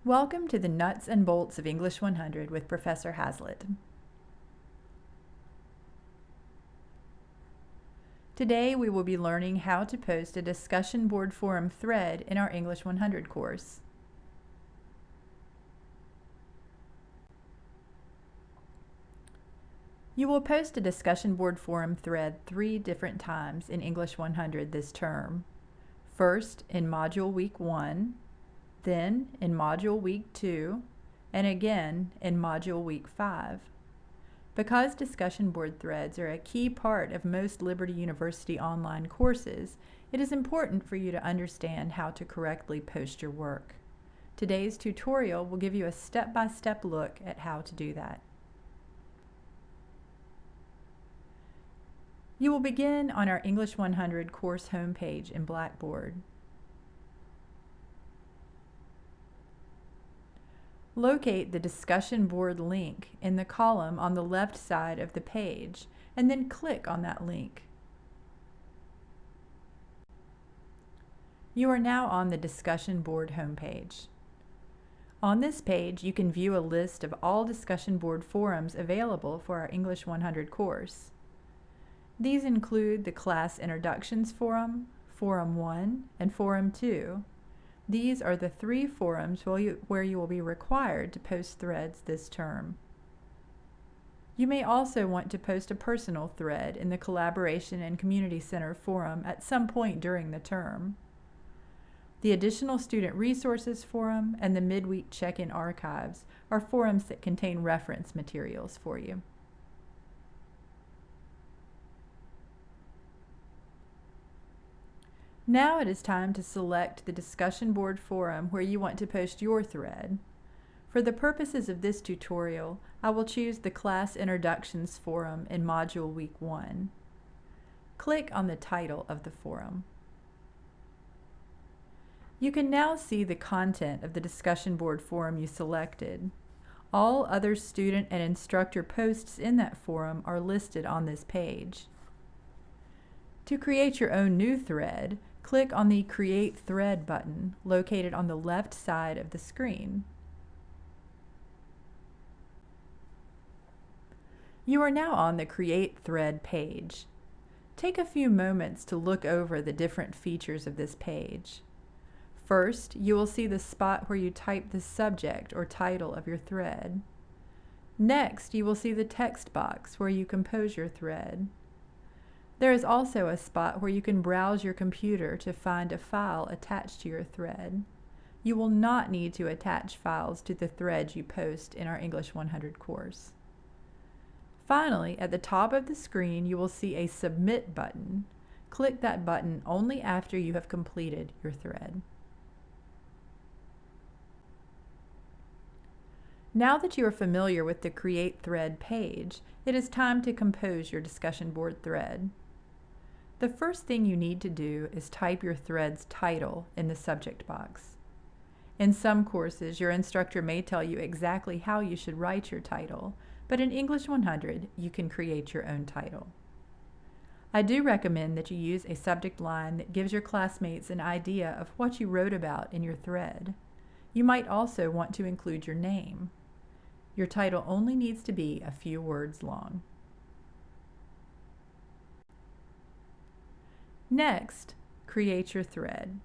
Welcome to the Nuts and Bolts of English 100 with Professor Hazlitt. Today we will be learning how to post a discussion board forum thread in our English 100 course. You will post a discussion board forum thread 3 different times in English 100 this term. First in Module Week 1, then in Module Week 2, and again in Module Week 5. Because discussion board threads are a key part of most Liberty University online courses, it is important for you to understand how to correctly post your work. Today's tutorial will give you a step-by-step look at how to do that. You will begin on our English 100 course homepage in Blackboard. Locate the discussion board link in the column on the left side of the page, and then click on that link. You are now on the discussion board homepage. On this page, you can view a list of all discussion board forums available for our English 100 course. These include the Class Introductions Forum, Forum 1, and Forum 2. These are the 3 forums where you will be required to post threads this term. You may also want to post a personal thread in the Collaboration and Community Center forum at some point during the term. The Additional Student Resources Forum and the Midweek Check-in Archives are forums that contain reference materials for you. Now it is time to select the discussion board forum where you want to post your thread. For the purposes of this tutorial, I will choose the Class Introductions Forum in Module Week 1. Click on the title of the forum. You can now see the content of the discussion board forum you selected. All other student and instructor posts in that forum are listed on this page. To create your own new thread, click on the Create Thread button located on the left side of the screen. You are now on the Create Thread page. Take a few moments to look over the different features of this page. First, you will see the spot where you type the subject or title of your thread. Next, you will see the text box where you compose your thread. There is also a spot where you can browse your computer to find a file attached to your thread. You will not need to attach files to the threads you post in our English 100 course. Finally, at the top of the screen, you will see a Submit button. Click that button only after you have completed your thread. Now that you are familiar with the Create Thread page, it is time to compose your discussion board thread. The first thing you need to do is type your thread's title in the subject box. In some courses, your instructor may tell you exactly how you should write your title, but in English 100, you can create your own title. I do recommend that you use a subject line that gives your classmates an idea of what you wrote about in your thread. You might also want to include your name. Your title only needs to be a few words long. Next, create your thread.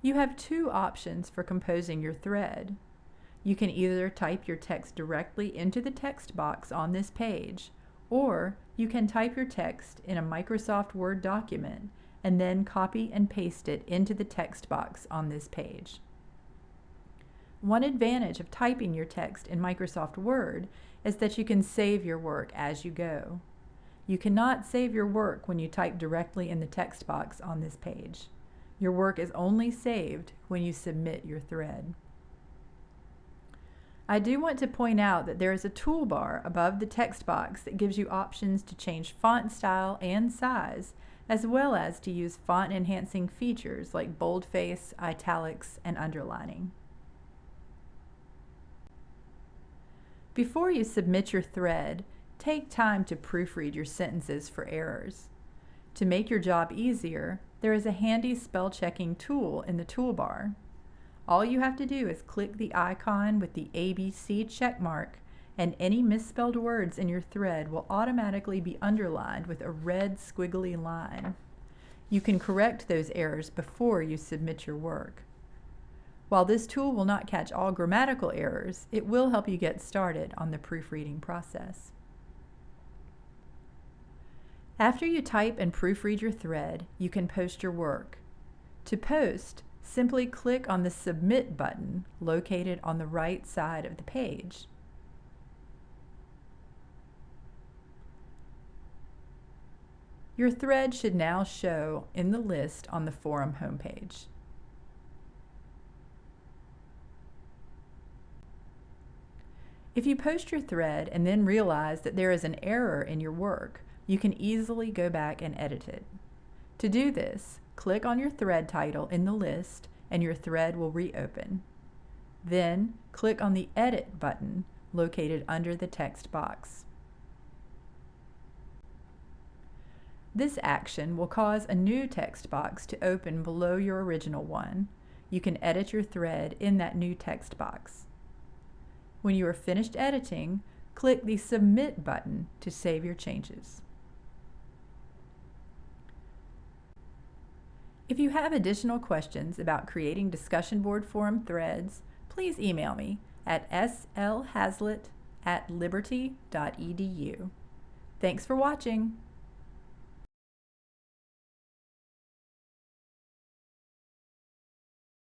You have 2 options for composing your thread. You can either type your text directly into the text box on this page, or you can type your text in a Microsoft Word document and then copy and paste it into the text box on this page. One advantage of typing your text in Microsoft Word is that you can save your work as you go. You cannot save your work when you type directly in the text box on this page. Your work is only saved when you submit your thread. I do want to point out that there is a toolbar above the text box that gives you options to change font style and size, as well as to use font enhancing features like boldface, italics, and underlining. Before you submit your thread, take time to proofread your sentences for errors. To make your job easier, there is a handy spell checking tool in the toolbar. All you have to do is click the icon with the ABC check mark, and any misspelled words in your thread will automatically be underlined with a red squiggly line. You can correct those errors before you submit your work. While this tool will not catch all grammatical errors, it will help you get started on the proofreading process. After you type and proofread your thread, you can post your work. To post, simply click on the Submit button located on the right side of the page. Your thread should now show in the list on the forum homepage. If you post your thread and then realize that there is an error in your work, you can easily go back and edit it. To do this, click on your thread title in the list and your thread will reopen. Then, click on the Edit button located under the text box. This action will cause a new text box to open below your original one. You can edit your thread in that new text box. When you are finished editing, click the Submit button to save your changes. If you have additional questions about creating discussion board forum threads, please email me at slhazlitt@liberty.edu. Thanks for watching.